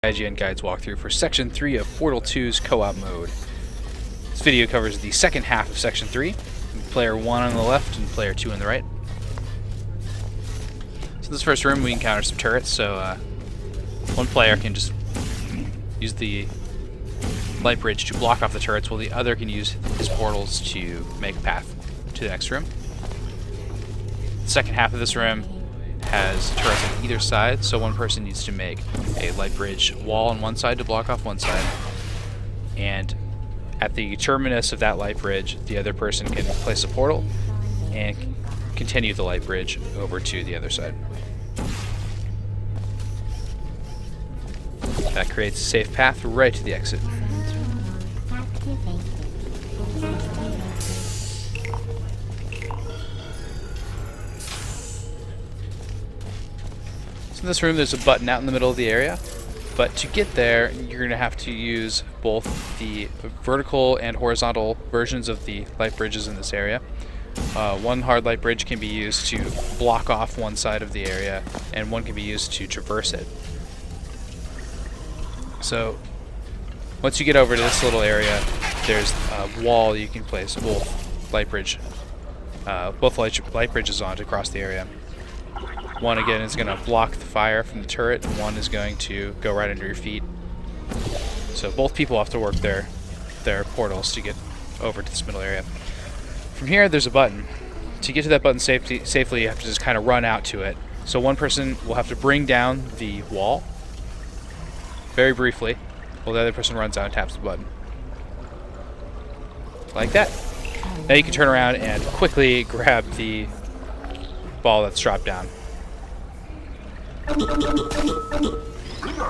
IGN Guides walkthrough for Section 3 of Portal 2's co-op mode. This video covers the second half of Section 3, player 1 on the left and player 2 on the right. So in this first room we encounter some turrets, so one player can just use the light bridge to block off the turrets, while the other can use his portals to make a path to the next room. The second half of this room has turrets on either side, so one person needs to make a light bridge wall on one side to block off one side, and at the terminus of that light bridge the other person can place a portal and continue the light bridge over to the other side. That creates a safe path right to the exit. So in this room there's a button out in the middle of the area, but to get there you're going to have to use both the vertical and horizontal versions of the light bridges in this area. One hard light bridge can be used to block off one side of the area, and one can be used to traverse it. So once you get over to this little area, there's a wall you can place both light bridges on to cross the area. One again is going to block the fire from the turret, and one is going to go right under your feet. So both people have to work their portals to get over to this middle area. From here there's a button. To get to that button safely you have to just kind of run out to it. So one person will have to bring down the wall very briefly, while the other person runs out and taps the button. Like that. Now you can turn around and quickly grab the ball that's dropped down.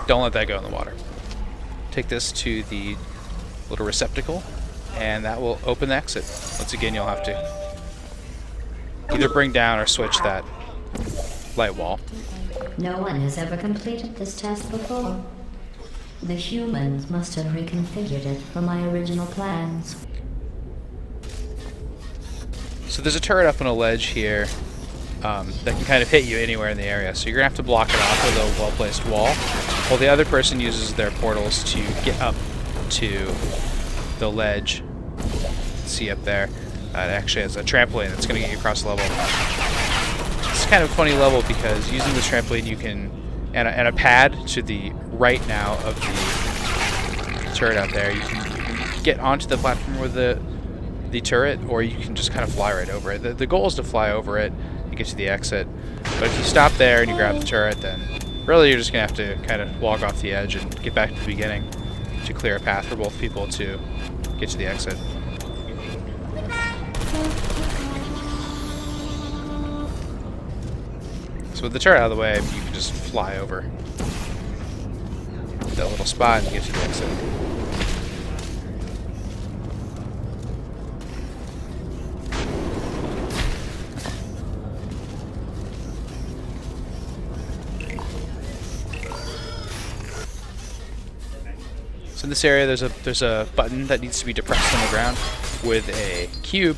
Don't let that go in the water. Take this to the little receptacle, and that will open the exit. Once again, you'll have to either bring down or switch that light wall. No one has ever completed this test before. The humans must have reconfigured it from my original plans. So there's a turret up on a ledge here that can kind of hit you anywhere in the area, so you're going to have to block it off with a well-placed wall, while the other person uses their portals to get up to the ledge. See up there, it actually has a trampoline that's going to get you across the level. It's kind of a funny level because using this trampoline you can, and a pad to the right now of the turret out there, you can get onto the platform with the turret, or you can just kind of fly right over it. The goal is to fly over it and get to the exit, but if you stop there and you grab the turret, then really you're just going to have to kind of walk off the edge and get back to the beginning to clear a path for both people to get to the exit. So with the turret out of the way, you can just fly over that little spot and get to the exit. So in this area there's a button that needs to be depressed on the ground with a cube,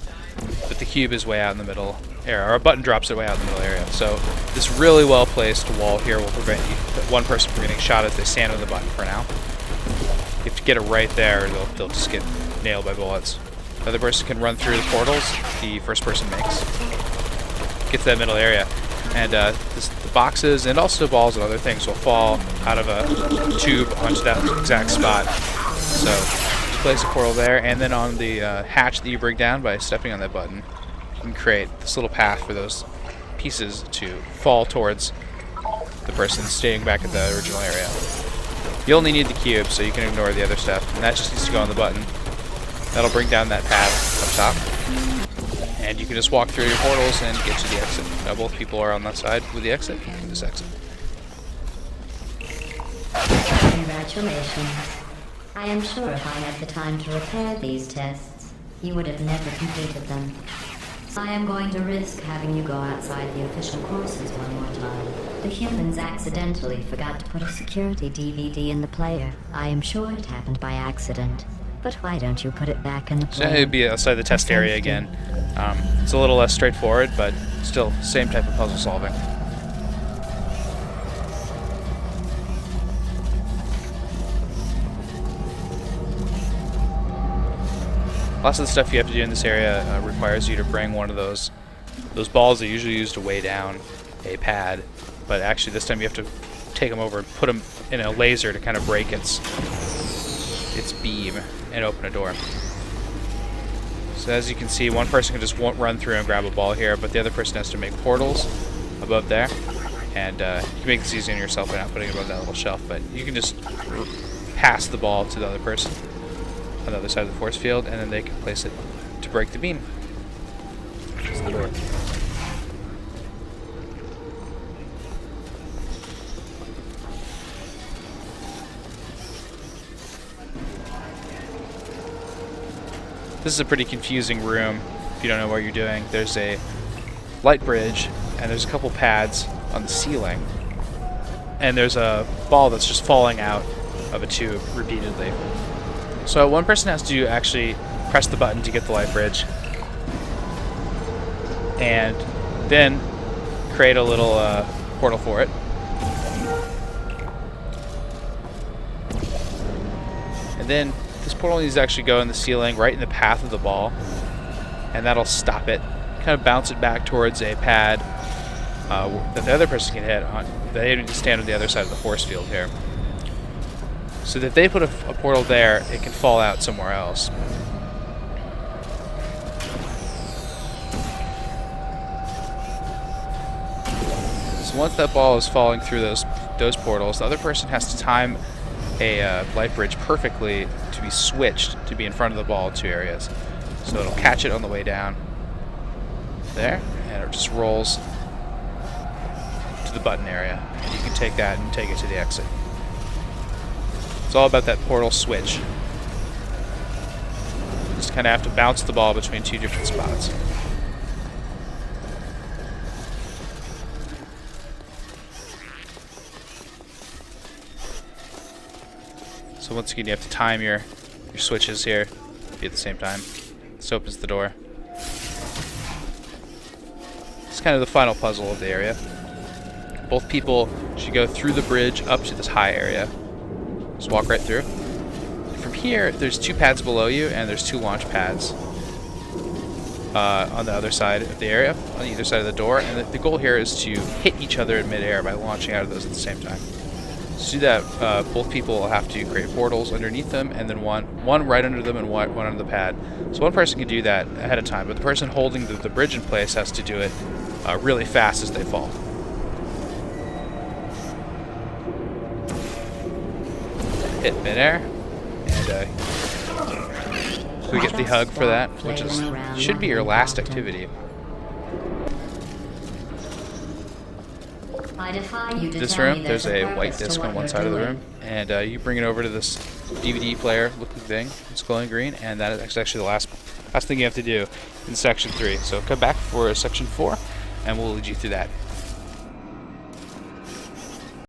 but the cube is way out in the middle area, or a button drops it way out in the middle area. So this really well placed wall here will prevent one person from getting shot if they stand on the button for now. You have to get it right there, or they'll just get nailed by bullets. The other person can run through the portals the first person makes. Get to that middle area. And the boxes and also balls and other things will fall out of a tube onto that exact spot. So you place a portal there, and then on the hatch that you bring down by stepping on that button, you can create this little path for those pieces to fall towards the person staying back at the original area. You only need the cube, so you can ignore the other stuff, and that just needs to go on the button. That'll bring down that path up top, and you can just walk through your portals and get to the exit. Now both people are on that side with the exit, and this exit. Congratulations. I am sure if I had the time to repair these tests, you would have never completed them. I am going to risk having you go outside the official courses one more time. The humans accidentally forgot to put a security DVD in the player. I am sure it happened by accident. But why don't you put it back in the player? So it'd be outside the test area again. It's a little less straightforward, but still same type of puzzle solving. Lots of the stuff you have to do in this area requires you to bring one of those balls that you usually use to weigh down a pad, but actually this time you have to take them over and put them in a laser to kind of break its beam and open a door. So as you can see, one person can just run through and grab a ball here, but the other person has to make portals above there. And you can make this easy on yourself by not putting it above that little shelf, but you can just pass the ball to the other person on the other side of the force field, and then they can place it to break the beam. There's the door. This is a pretty confusing room if you don't know what you're doing. There's a light bridge, and there's a couple pads on the ceiling, and there's a ball that's just falling out of a tube repeatedly. So one person has to actually press the button to get the light bridge, and then create a little portal for it. And then this portal needs to actually go in the ceiling right in the path of the ball, and that'll stop it. Kind of bounce it back towards a pad that the other person can hit on. They need to stand on the other side of the force field here. So that if they put a portal there, it can fall out somewhere else. So once that ball is falling through those portals, the other person has to time a light bridge perfectly to be switched to be in front of the ball in two areas. So it'll catch it on the way down there, and it just rolls to the button area. You can take that and take it to the exit. It's all about that portal switch. Just kind of have to bounce the ball between two different spots. So once again, you have to time your switches here be at the same time. This opens the door. It's kind of the final puzzle of the area. Both people should go through the bridge up to this high area. Just walk right through. From here, there's two pads below you, and there's two launch pads on the other side of the area, on either side of the door. And the goal here is to hit each other in midair by launching out of those at the same time. To do that, both people will have to create portals underneath them, and then one right under them and one under the pad. So one person can do that ahead of time, but the person holding the bridge in place has to do it really fast as they fall. Hit midair, and we get the hug for that, which should be your last activity. This room, there's a white disc on one side of the room, and you bring it over to this DVD player looking thing. It's glowing green, and that is actually the last thing you have to do in section 3. So come back for section 4, and we'll lead you through that.